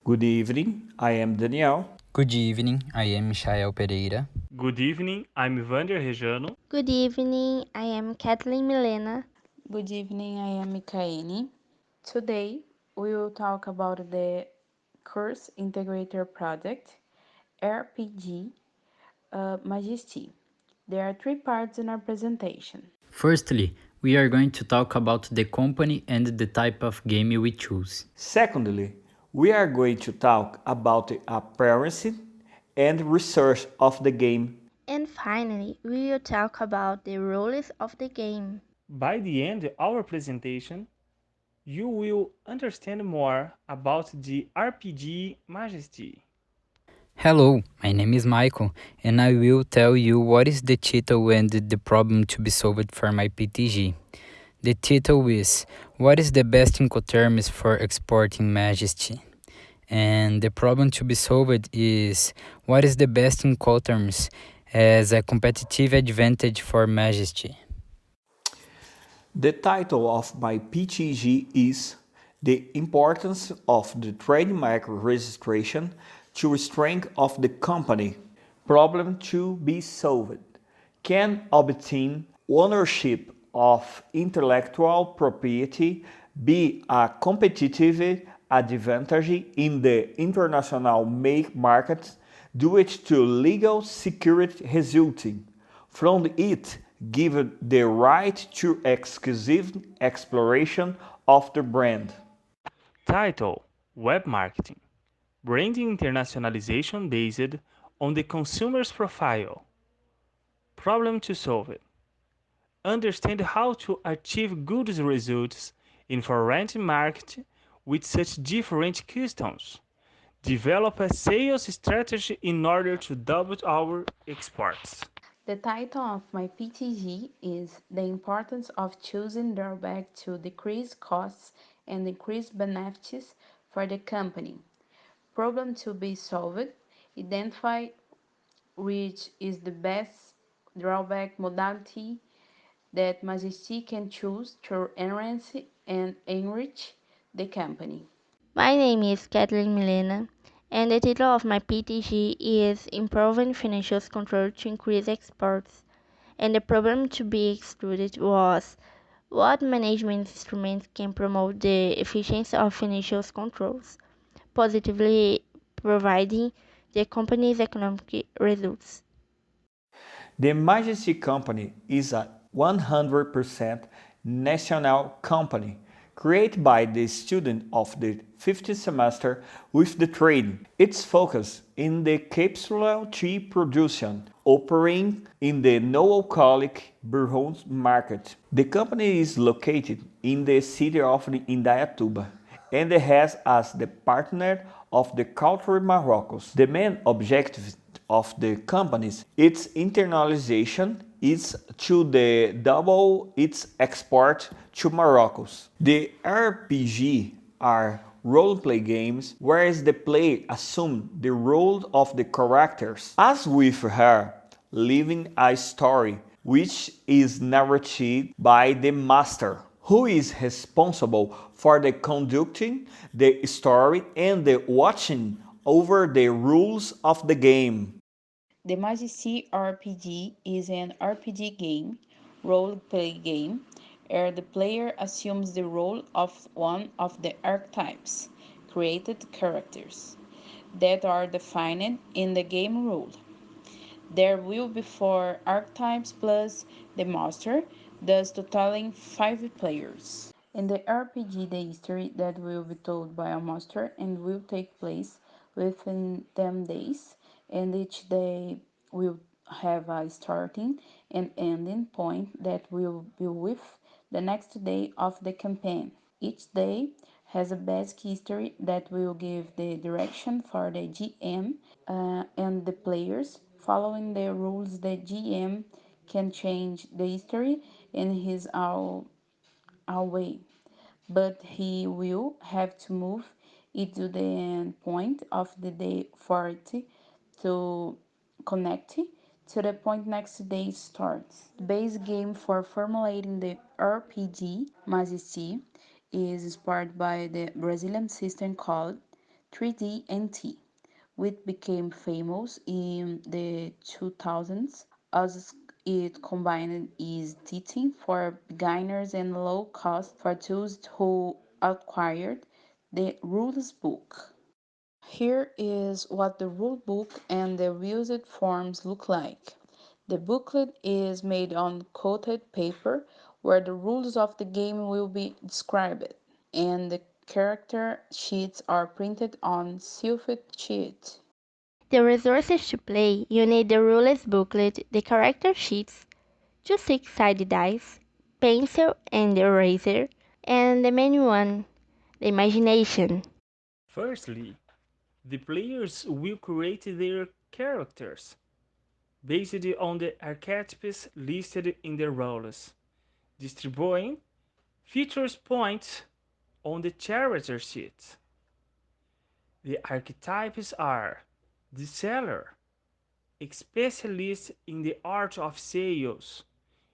Good evening, I am Daniel. Good evening, I am Michael Pereira. Good evening, I'm Vander Rejano. Good evening, I am Kathleen Milena. Good evening, I am Mikaeli. Today we will talk about the Course Integrator Project, RPG Majestea. There are three parts in our presentation. Firstly, we are going to talk about the company and the type of game we choose. Secondly, we are going to talk about the appearance and research of the game. And finally, we will talk about the rules of the game. By the end of our presentation, you will understand more about the RPG Majesty. Hello, my name is Michael, and I will tell you what is the title and the problem to be solved for my PTG. The title is What is the best Incoterms for exporting Majesty? And the problem to be solved is what is the best Incoterms as a competitive advantage for Majesty? The title of my PTG is The Importance of the Trademark Registration to Strength of the Company. Problem to be solved. Can obtain ownership of intellectual property be a competitive advantage in the international market due to legal security resulting from it give the right to exclusive exploration of the brand. Title: Web Marketing. Branding internationalization based on the consumer's profile. Problem to solve it. Understand how to achieve good results in foreign market with such different customs. Develop a sales strategy in order to double our exports. The title of my PTG is The Importance of Choosing Drawback to Decrease Costs and Increase Benefits for the Company. Problem to be solved. Identify which is the best drawback modality that Majesty can choose to enhance and enrich the company. My name is Kathleen Milena, and the title of my PTG is Improving Financial Control to Increase Exports. And the problem to be excluded was what management instruments can promote the efficiency of financial controls, positively providing the company's economic results. The Majesty Company is a 100% national company created by the student of the fifth semester with the training. Its focus in the capsule tea production, operating in the no-alcoholic bourbon market. The company is located in the city of Indaiatuba and has as the partner of the country Morocco. The main objective of the companies, its internationalization is to the double its export to Morocco. The RPG are role-play games whereas the player assumes the role of the characters, as with her living a story which is narrated by the master, who is responsible for the conducting the story and the watching over the rules of the game. The Majesty RPG is an RPG game, role-play game, where the player assumes the role of one of the archetypes, created characters, that are defined in the game rule. There will be 4 archetypes plus the master, thus totaling 5 players. In the RPG, the history that will be told by a master and will take place within 10 days, and each day will have a starting and ending point that will be with the next day of the campaign. Each day has a basic history that will give the direction for the GM and the players. Following the rules, the GM can change the history in his own way, but he will have to move it to the end point of the day for it to connect to the point next day starts. The base game for formulating the RPG Majesty is inspired by the Brazilian system called 3D and T, which became famous in the 2000s as it combined easy teaching for beginners and low cost for those who acquired the rules book. Here is what the rule book and the used forms look like. The booklet is made on coated paper where the rules of the game will be described, and the character sheets are printed on sealed sheets. The resources to play, you need the rules booklet, the character sheets, 2 six-sided dice, pencil and eraser, and the main one, the imagination. Firstly, the players will create their characters based on the archetypes listed in the roles, distributing features points on the character sheet. The archetypes are the seller, a specialist in the art of sales,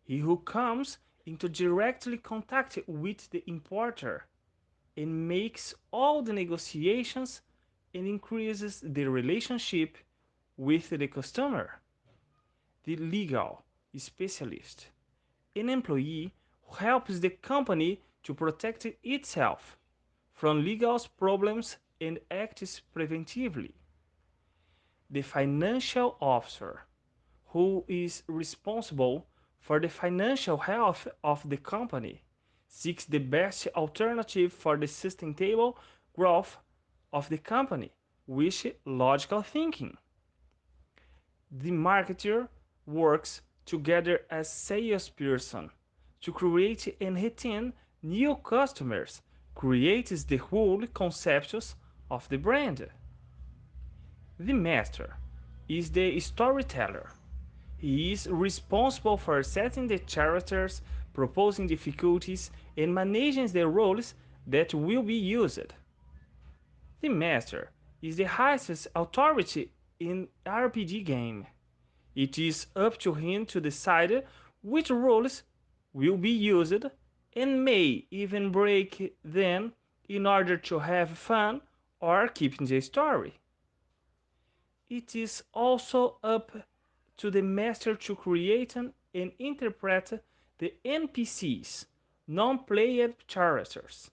he who comes into directly contact with the importer and makes all the negotiations and increases the relationship with the customer. The legal specialist, an employee who helps the company to protect itself from legal problems and acts preventively. The financial officer, who is responsible for the financial health of the company, seeks the best alternative for the sustainable growth of the company, with logical thinking. The marketer works together as salesperson to create and retain new customers, creates the whole concepts of the brand. The master is the storyteller. He is responsible for setting the characters, proposing difficulties, and managing the roles that will be used. The master is the highest authority in RPG game. It is up to him to decide which roles will be used and may even break them in order to have fun or keep the story. It is also up to the master to create and interpret the NPCs, non-player characters.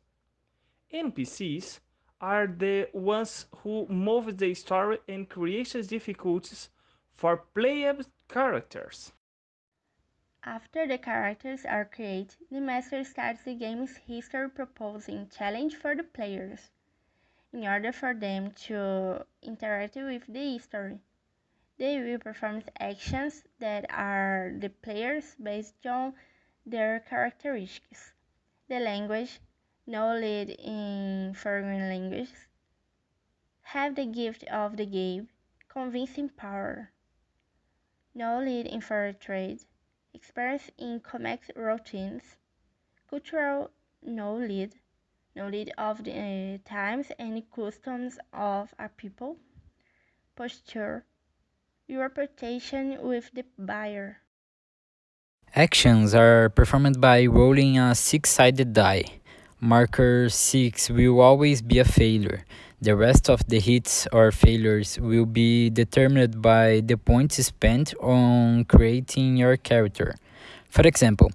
NPCs are the ones who move the story and create difficulties for playable characters. After the characters are created, the master starts the game's history proposing challenge for the players, in order for them to interact with the story. They will perform actions that are the players based on their characteristics. The language, no lead in foreign languages, have the gift of the game, convincing power, no lead in fair trade, experience in comics routines, cultural no lead of the times and customs of a people, posture, your reputation with the buyer. Actions are performed by rolling a six-sided die. Marker 6 will always be a failure. The rest of the hits or failures will be determined by the points spent on creating your character. For example,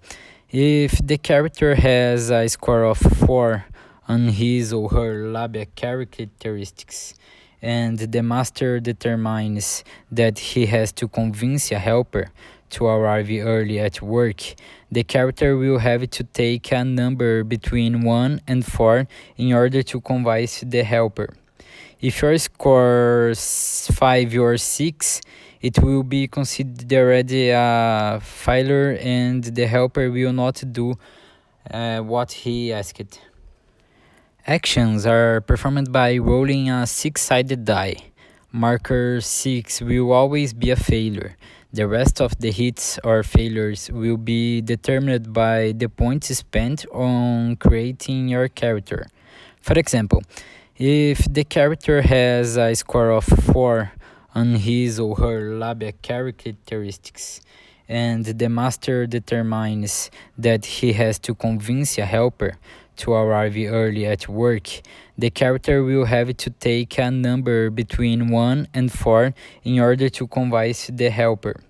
if the character has a score of 4 on his or her labia characteristics, and the master determines that he has to convince a helper to arrive early at work, the character will have to take a number between 1 and 4 in order to convince the helper. If your score is 5 or 6, it will be considered a failure and the helper will not do what he asked. Actions are performed by rolling a six-sided die. Marker 6 will always be a failure. The rest of the hits or failures will be determined by the points spent on creating your character. For example, if the character has a score of 4 on his or her labia characteristics, and the master determines that he has to convince a helper to arrive early at work, the character will have to take a number between 1 and 4 in order to convince the helper.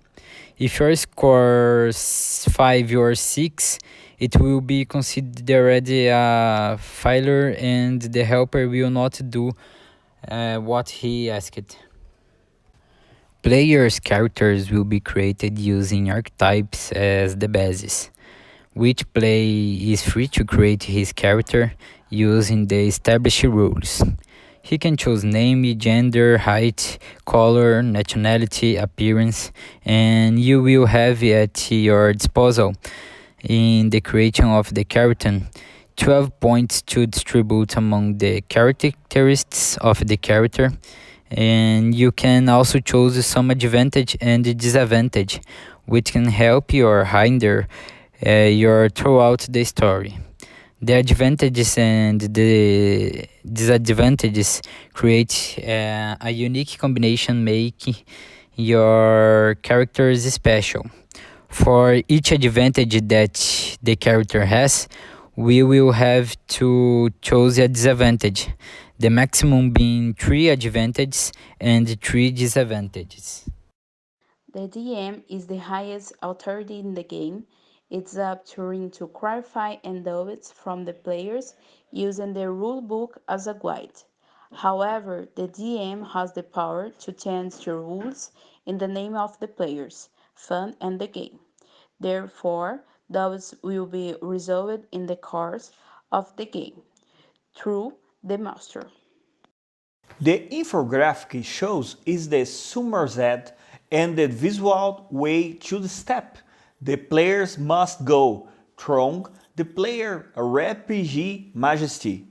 If your score is 5 or 6, it will be considered a failure and the helper will not do what he asked. Players' characters will be created using archetypes as the basis. Which player is free to create his character using the established rules. He can choose name, gender, height, color, nationality, appearance, and you will have at your disposal in the creation of the character 12 points to distribute among the characteristics of the character, and you can also choose some advantage and disadvantage which can help you or hinder your throughout the story. The advantages and the disadvantages create a unique combination, making your characters special. For each advantage that the character has, we will have to choose a disadvantage, the maximum being 3 advantages and 3 disadvantages. The DM is the highest authority in the game. It's up to him to clarify and doubts from the players using the rulebook as a guide. However, the DM has the power to change the rules in the name of the players, fun, and the game. Therefore, doubts will be resolved in the course of the game through the master. The infographic shows is the submerged and the visual way to the step. The players must go. Throne, the player RPG Majestea